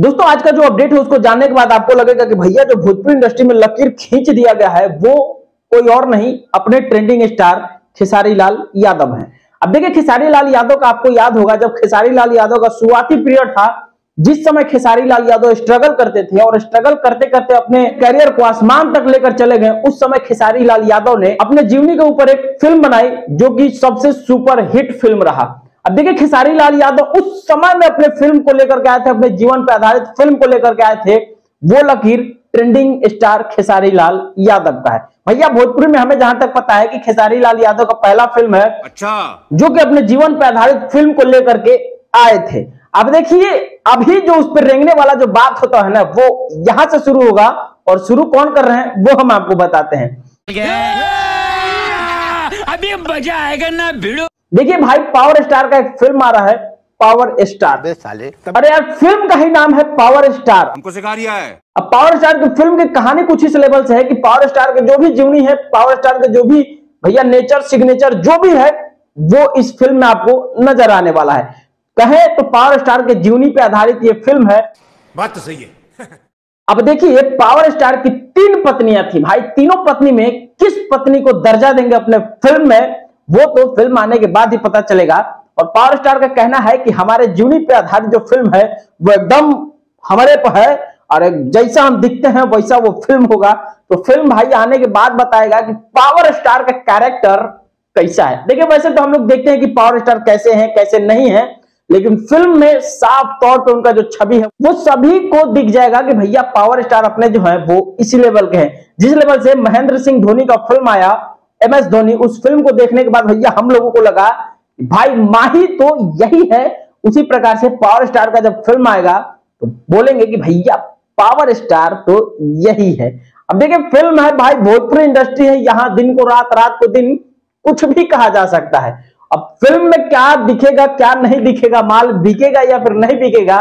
दोस्तों आज का जो अपडेट है उसको जानने के बाद आपको लगेगा कि भैया जो भोजपुरी इंडस्ट्री में लकीर खींच दिया गया है वो कोई और नहीं अपने ट्रेंडिंग स्टार खेसारी लाल यादव है। अब देखिए खेसारी लाल यादव का आपको याद होगा जब खेसारी लाल यादव का शुरुआती पीरियड था, जिस समय खेसारी लाल यादव स्ट्रगल करते थे और स्ट्रगल करते करते अपने करियर को आसमान तक लेकर चले गए, उस समय खेसारी लाल यादव ने अपने जीवनी के ऊपर एक फिल्म बनाई जो कि सबसे सुपर हिट फिल्म रहा। अब देखिए खेसारी लाल यादव उस समय में अपने फिल्म को लेकर के आए थे, अपने जीवन पर आधारित फिल्म को लेकर के आए थे। वो लकीर ट्रेंडिंग स्टार खेसारी लाल यादव का है। भैया भोजपुरी में हमें जहां तक पता है कि खेसारी लाल यादव का पहला फिल्म है, अच्छा, जो कि अपने जीवन पर आधारित फिल्म को लेकर के आए थे। अब देखिए अभी जो उस पर रेंगने वाला जो बात होता है ना, वो यहां से शुरू होगा और शुरू कौन कर रहे हैं वो हम आपको बताते हैं। अभी मजा आएगा ना भिड़ो। देखिए भाई पावर स्टार का एक फिल्म आ रहा है, पावर स्टार। साले अरे यार फिल्म का ही नाम है पावर स्टार, हमको सिखा रिया है। अब पावर स्टार की फिल्म की कहानी कुछ इस लेवल से है कि पावर स्टार के जो भी जीवनी है, पावर स्टार के जो भी भैया नेचर सिग्नेचर जो भी है वो इस फिल्म में आपको नजर आने वाला है। कहे तो पावर स्टार के जीवनी पे आधारित ये फिल्म है। बात तो सही है। अब देखिए पावर स्टार की 3 पत्नियां थी भाई, तीनों पत्नी में किस पत्नी को दर्जा देंगे अपने फिल्म में वो तो फिल्म आने के बाद ही पता चलेगा। और पावर स्टार का कहना है कि हमारे जीवनी पे आधारित जो फिल्म है वो एकदम हमारे पर है और जैसा हम दिखते हैं वैसा वो फिल्म होगा। तो फिल्म भाई आने के बाद बताएगा कि पावर स्टार का कैरेक्टर कैसा है। देखिए वैसे तो हम लोग देखते हैं कि पावर स्टार कैसे हैं कैसे नहीं है, लेकिन फिल्म में साफ तौर पे उनका जो छवि है वो सभी को दिख जाएगा कि भैया पावर स्टार अपने जो है वो इसी लेवल के हैं जिस लेवल से महेंद्र सिंह धोनी का फिल्म आया MS धोनी। उस फिल्म को देखने के बाद भैया हम लोगों को लगा भाई माही तो यही है। उसी प्रकार से पावर स्टार का जब फिल्म आएगा तो बोलेंगे कि भैया पावर स्टार तो यही है। अब देखिए फिल्म है भाई, भोजपुरी इंडस्ट्री है, यहाँ दिन को रात रात को दिन कुछ भी कहा जा सकता है। अब फिल्म में क्या दिखेगा क्या नहीं दिखेगा, माल बिकेगा या फिर नहीं बिकेगा,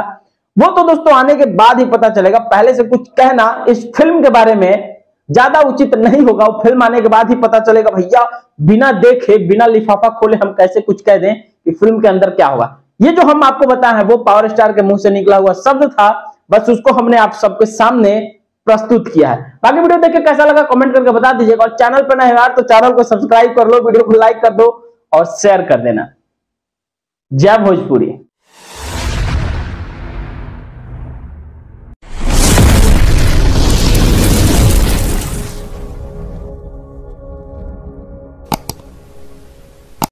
वो तो दोस्तों आने के बाद ही पता चलेगा। पहले से कुछ कहना इस फिल्म के बारे में ज्यादा उचित नहीं होगा, वो फिल्म आने के बाद ही पता चलेगा। भैया बिना देखे बिना लिफाफा खोले हम कैसे कुछ कह दें कि फिल्म के अंदर क्या होगा। ये जो हम आपको बताए हैं वो पावर स्टार के मुंह से निकला हुआ शब्द था, बस उसको हमने आप सबके सामने प्रस्तुत किया है। बाकी वीडियो देख के कैसा लगा कमेंट करके बता दीजिएगा और चैनल पर नए हैं यार तो चैनल को सब्सक्राइब कर लो, वीडियो को लाइक कर दो और शेयर कर देना। जय भोजपुरी।